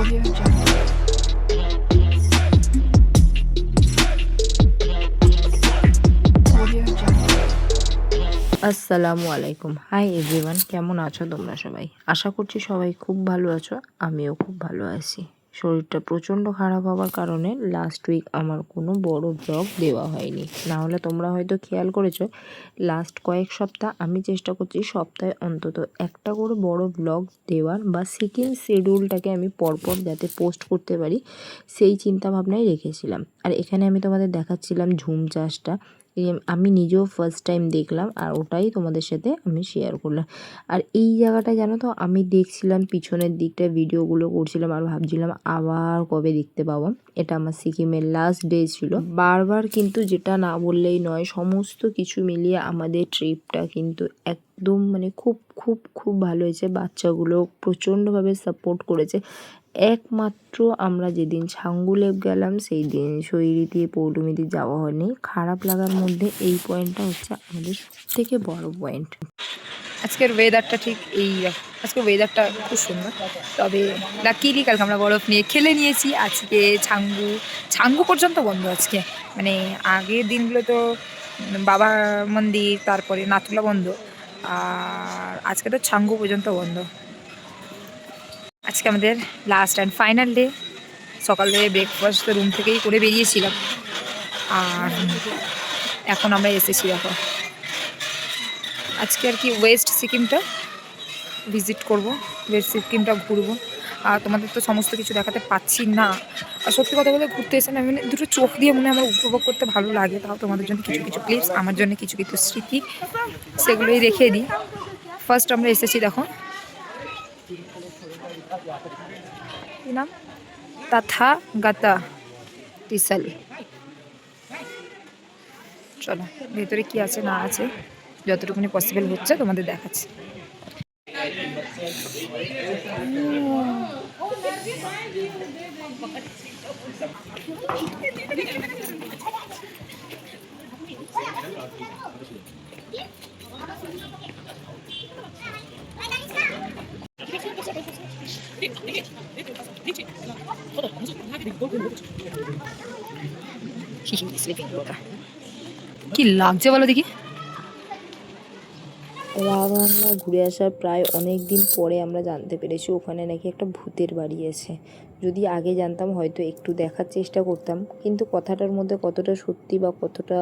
Audio Jungle. Audio Jungle. আসসালামু আলাইকুম। Hi everyone, কেমন আছো তোমরা সবাই? আশা করছি সবাই খুব ভালো আছো, আমিও খুব ভালো আছি। শরীরটা প্রচণ্ড খারাপ হওয়ার কারণে লাস্ট উইক আমার কোনো বড় ব্লগ দেওয়া হয়নি। না হলে তোমরা হয়তো খেয়াল করেছো, লাস্ট কয়েক সপ্তাহ আমি চেষ্টা করছি সপ্তাহে অন্তত একটা করে বড় ব্লগ দেওয়ার, বা সেকেন্ড শিডিউলটাকে আমি পরপর যাতে পোস্ট করতে পারি সেই চিন্তা ভাবনাই রেখেছিলাম। আর এখানে আমি তোমাদের দেখাচ্ছিলাম ঝুম চাষটা। আমি নিজেও ফার্স্ট টাইম দেখলাম, আর ওটাই তোমাদের সাথে আমি শেয়ার করলাম। আর এই জায়গাটা জানো তো, আমি দেখছিলাম পিছনের দিকটা, ভিডিওগুলো করছিলাম আর ভাবছিলাম আবার কবে দেখতে পাবো। এটা আমার সিকিমের লাস্ট ডে ছিল। বারবার কিন্তু যেটা না বললেই নয়, সমস্ত কিছু মিলিয়ে আমাদের ট্রিপটা কিন্তু একদম মানে খুব খুব খুব ভালো হয়েছে। বাচ্চাগুলো প্রচণ্ডভাবে সাপোর্ট করেছে। একমাত্র আমরা যেদিন ছাঙ্গু লেক গেলাম সেই দিন সৈরিতি পৌলুমিতি যাওয়া হয়নি। খারাপ লাগার মধ্যে এই পয়েন্টটা হচ্ছে আমাদের সবথেকে বড় পয়েন্ট। আজকের ওয়েদারটা ঠিক এই আজকের ওয়েদারটা খুব সুন্দর, তবে লাকিলি কালকে আমরা বরফ নিয়ে খেলে নিয়েছি। আজকে ছাঙ্গু পর্যন্ত বন্ধ আজকে, মানে আগের দিনগুলো তো বাবা মন্দির, তারপরে নাথুলা বন্ধ, আর আজকে তো ছাঙ্গু পর্যন্ত বন্ধ। আজকে আমাদের লাস্ট অ্যান্ড ফাইনাল ডে। সকালে ব্রেকফাস্ট তো রুম থেকেই করে বেরিয়েছিলাম, আর এখন আমরা এসেছি দেখো। আজকে আর কি ওয়েস্ট সিকিমটা ভিজিট করব, ওয়েস্ট সিকিমটা ঘুরবো। আর তোমাদের তো সমস্ত কিছু দেখাতে পাচ্ছি না। আর সত্যি কথা বলে ঘুরতে এসে না, মানে দুটো চোখ দিয়ে মনে আমার উপভোগ করতে ভালো লাগে। তাও তোমাদের জন্য কিছু কিছু ক্লিপস, আমার জন্য কিছু কিছু স্মৃতি, সেগুলোই রেখে দিই। ফার্স্ট আমরা এসেছি দেখো, কি নাম, তাথা গাতা টিসাল। চলো ভেতরে কি আছে না আছে যতটুকুনি পসিবল হচ্ছে তোমাদের দেখাচ্ছি। কি লাগছে বলো দেখি। রাবাংলা ঘুরে আসার প্রায় অনেক দিন পরে আমরা জানতে পেরেছি ওখানে নাকি একটা ভূতের বাড়ি আছে। যদি আগে জানতাম হয়তো একটু দেখার চেষ্টা করতাম, কিন্তু কথাটার মধ্যে কতটা সত্যি বা কতটা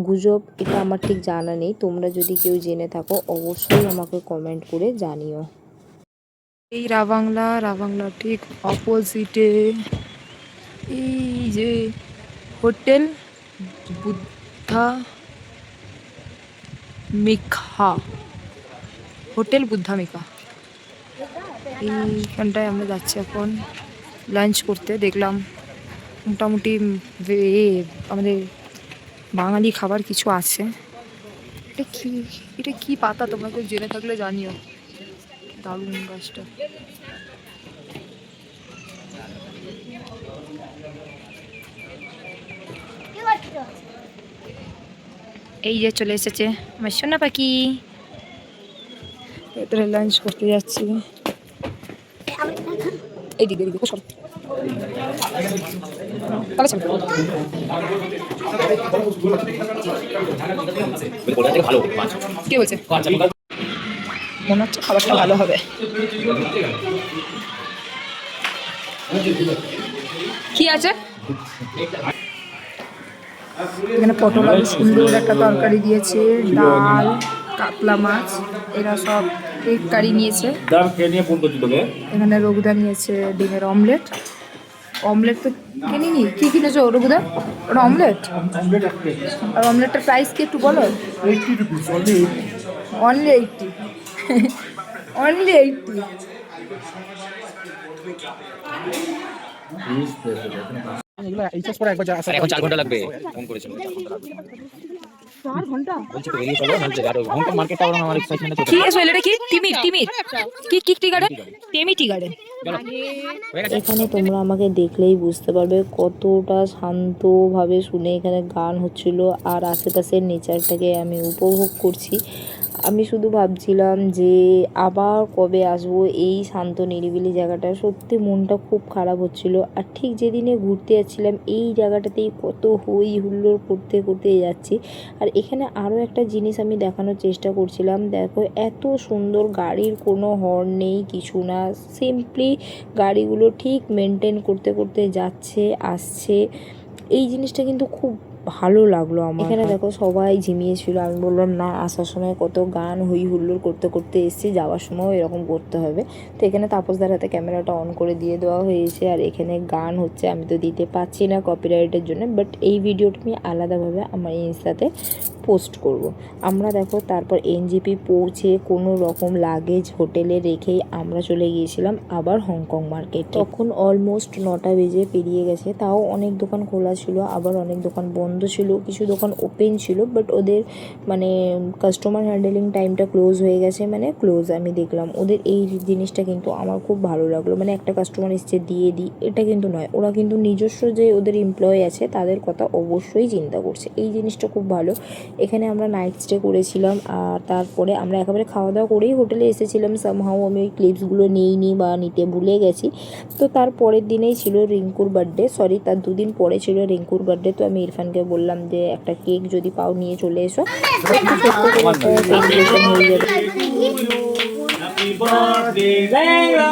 গুজব এটা আমার ঠিক জানা নেই। তোমরা যদি কেউ জেনে থাকো অবশ্যই আমাকে কমেন্ট করে জানিও। এই রাবাংলা ঠিক অপোজিটে এই যে হোটেল বুদ্ধা মিখা, হোটেল বুদ্ধা মিকা, এইখানটায় আমরা যাচ্ছি এখন লাঞ্চ করতে। দেখলাম মোটামুটি আমাদের বাঙালি খাবার কিছু আছে। এটা কি পাতা, তোমরা কেউ জেনে থাকলে জানিও। দারুণ গাছটা। এই যে চলে এসেছে আমার সোনা পাখি, ভেতরে লাঞ্চ করতে যাচ্ছি। এইদিকে সব কে বলছে? মনে হচ্ছে খাবারটা ভালো হবে। কি আছে এখানে? পটল আলু সুন্দর একটা তরকারি দিয়েছে, ডাল, কাতলা মাছ, এরা সব এক কারি নিয়েছে। এখানে রঘুদা নিয়েছে ডিমের অমলেট। অমলেট তো কিনিনি, কি কিনেছো রঘুদা? ওটা অমলেট। আর অমলেটটার প্রাইস কি একটু বলো? অনলি 80। অনলি 80। এখন 4 ঘন্টা লাগবে। ফোন করেছিল 4 ঘন্টা বলছি তো বেরিয়ে চলো, নাহলে আর ঘন্টা মার্কেটটা ওরা আমার এক্সাইটমেন্টে চলে। কি আছে এটা? কি টিমির কি টি গার্ডেন? Tea garden. এখানে তোমরা আমাকে দেখলেই বুঝতে পারবে কতটা শান্তভাবে শুনে এখানে গান হচ্ছিল, আর আশেপাশের নেচারটাকে আমি উপভোগ করছি। আমি শুধু ভাবছিলাম যে আবার কবে আসবো এই শান্ত নিরিবিলি জায়গাটা। সত্যি মনটা খুব খারাপ হচ্ছিল। আর ঠিক যেদিনে ঘুরতে যাচ্ছিলাম এই জায়গাটাতেই কত হই হুল্লোড় করতে করতে যাচ্ছি। আর এখানে আরও একটা জিনিস আমি দেখানোর চেষ্টা করছিলাম, দেখো এত সুন্দর, গাড়ির কোনো হর্ন নেই কিছু না, সিম্পলি গাড়িগুলো ঠিক মেনটেন করতে করতে যাচ্ছে আসছে। এই জিনিসটা কিন্তু খুব ভালো লাগলো আমার। এখানে দেখো সবাই ঝিমিয়েছিল, আমি বললাম না আসার সময় কত গান হই হুল্লোড় করতে করতে এসেছি, যাওয়ার সময়ও এরকম করতে হবে। তো এখানে তাপসদার হাতে ক্যামেরাটা অন করে দিয়ে দেওয়া হয়েছে আর এখানে গান হচ্ছে। আমি তো দিতে পারছি না কপিরাইটের জন্য, বাট এই ভিডিওটা আমি আলাদাভাবে আমার ইনস্টাতে পোস্ট করব। আমরা দেখো তারপর এনজেপি পৌঁছে কোনো রকম লাগেজ হোটেলে রেখেই আমরা চলে গিয়েছিলাম আবার হংকং মার্কেট। তখন অলমোস্ট 9টা বেজে পেরিয়ে গেছে, তাও অনেক দোকান খোলা ছিল, আবার অনেক দোকান বন্ধ ছিল, কিছু দোকান ওপেন ছিল, বাট ওদের মানে কাস্টমার হ্যান্ডেলিং টাইমটা ক্লোজ হয়ে গেছে, মানে ক্লোজ আমি দেখলাম। ওদের এই জিনিসটা কিন্তু আমার খুব ভালো লাগলো, মানে একটা কাস্টমার এসছে দিয়ে দিই এটা কিন্তু নয়, ওরা কিন্তু নিজস্ব যে ওদের এমপ্লয়ি আছে তাদের কথা অবশ্যই চিন্তা করছে, এই জিনিসটা খুব ভালো। এখানে আমরা নাইট স্টে করেছিলাম আর তারপরে আমরা একেবারে খাওয়া দাওয়া করেই হোটেলে এসেছিলাম। সামহাও আমি ওই ক্লিপসগুলো নিইনি বা নিতে ভুলে গেছি। তো তার পরের দিনেই ছিল রিঙ্কুর বার্থডে, সরি তার 2 দিন পরে ছিল রিঙ্কুর বার্থডে। তো আমি ইরফানকে বললাম যে একটা কেক যদি পাও নিয়ে চলে এসো, সেলিব্রেশন হয়ে যাবে। Happy birthday, Layla.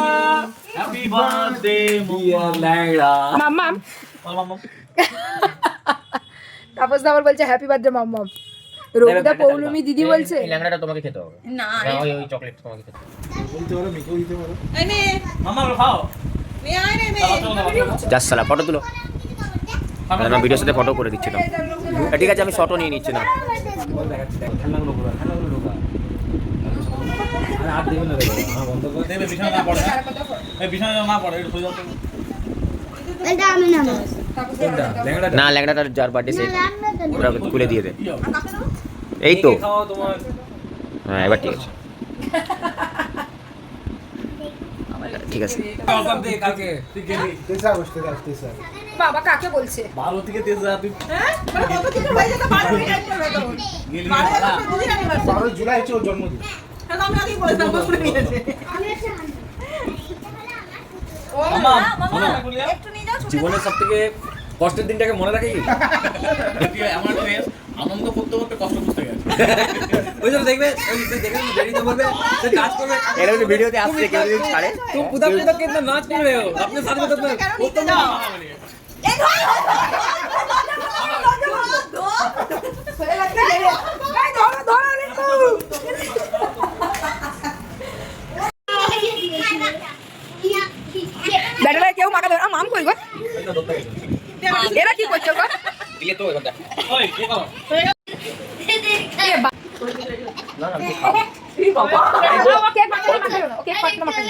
Happy birthday, dear Layla. মাম্মাম তাপসদা আবার বলছে হ্যাপি বার্থডে মাম্মাম। রবিদা পৌলমী দিদি বলছে এই ল্যাংড়াটা তোমাকে খেতে হবে না, ওই চকলেট তোমাকে খেতে হবে। মামা খাও। যাস সালা ফটো তুলো না, ভিডিওর সাথে ফটো করে দিচ্ছি তো। ঠিক আছে আমি শটও নিয়ে নিচ্ছি না। খেলনাগুলো ঘোরা, খেলনাগুলো ঢোকা। আরে আর দেবে না রে, বন্ধ করে দেবে, বিছানা না পড়ে। এই বিছানা না পড়ে, এটা সরে যাও তো। এটা আমি না কোনটা? ল্যাংড়াটা? না ল্যাংড়াটার যার বার্থডে সে ওরা খুলে দিয়ে দে। এই তো খাওয়া তোমার। হ্যাঁ এবার ঠিক আছে, ঠিক আছে। কালকে দে, কালকে তুই গেলি। বাবা কাকে বলছে? 12 থেকে 13 যা তুই মানে কত কিছু হয়ে যেত 12 মিনিট করে তো গেলি। 12 জুলাই হচ্ছে ওর জন্মদিন। হ্যাঁ আমি আগেই বলেছিলাম বসে নিয়েছে ও মামা, মামা শোনো। একটু নিয়ে যাও জীবনের সবথেকে কষ্টের দিনটাকে মনে রাখি কি? আমার ফ্রেন্ড আনন্দ করতে করতে কষ্ট বুঝতে গেছে। ওই জন্য দেখবে, ওই দেখবে দেরিতে বলবে, সে কাজ করবে। এর মধ্যে ভিডিওতে আসছে কেউ যদি ছাড়ে तुम पुदा पुदा कितना नाच कर रहे हो अपने साथ में तो वो तो ना এই ধর ধরে লাগছে রে এই ধর ধর রে ব্যাটারা কেউ মাকা ধরে মাম কই গো, এরা কি করছে গো? দিয়ে তো এবার দেখ ওই কি করো না না তুই খাও। ওকে ওকে পাটনা মাকা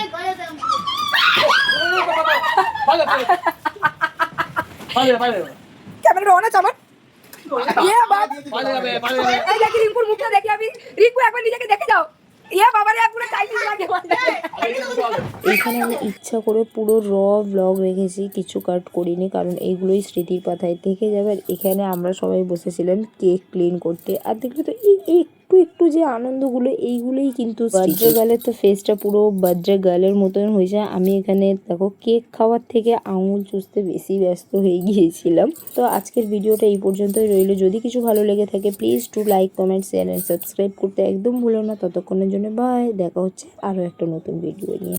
ক্যামেরা অন আছে আমার। ইয়ে বাবা এই দেখি রিঙ্কুর মুখটা দেখি, আমি রিঙ্কু একবার নিজেকে দেখে যাও। ইয়ে বাবা রে পুরো চাইনিজ লাগে। এইখানে আমি ইচ্ছা করে পুরো ব্লগ রেখেছি, কিছু কাট করিনি, কারণ এইগুলোই স্মৃতির পাতায় থেকে যাবে। আর এখানে আমরা সবাই বসেছিলাম কেক ক্লিন করতে, আর দেখলে তো এই একটু একটু যে আনন্দগুলো এইগুলোই কিন্তু বার্থডে গার্লের তো ফেসটা পুরো বার্থডে গার্লের মতন হয়েছে। আমি এখানে দেখো কেক খাওয়ার থেকে আঙুল চুষতে বেশি ব্যস্ত হয়ে গিয়েছিলাম। তো আজকের ভিডিওটা এই পর্যন্তই রইল। যদি কিছু ভালো লেগে থাকে please to like comment share and subscribe করতে একদম ভুলো না। ততক্ষণের জন্য বাই, দেখা হচ্ছে আরও একটা নতুন ভিডিও নিয়ে।